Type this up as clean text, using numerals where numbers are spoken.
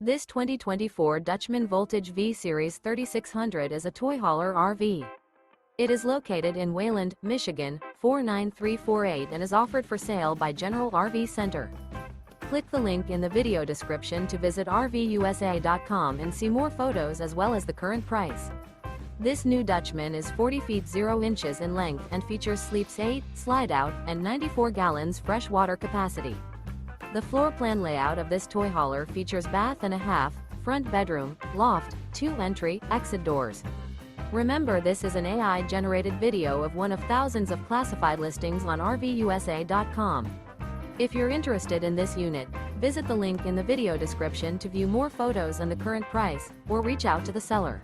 This 2024 Dutchmen Voltage V-Series 3600 is a toy hauler RV. It is located in Wayland, Michigan, 49348 and is offered for sale by General RV Center. Click the link in the video description to visit RVUSA.com and see more photos as well as the current price. This new Dutchmen is 40 feet 0 inches in length and features sleeps 8, slide-out, and 94 gallons fresh water capacity. The floor plan layout of this toy hauler features bath and a half, front bedroom, loft, 2 entry, exit doors. Remember, this is an AI-generated video of one of thousands of classified listings on RVUSA.com. If you're interested in this unit, visit the link in the video description to view more photos and the current price, or reach out to the seller.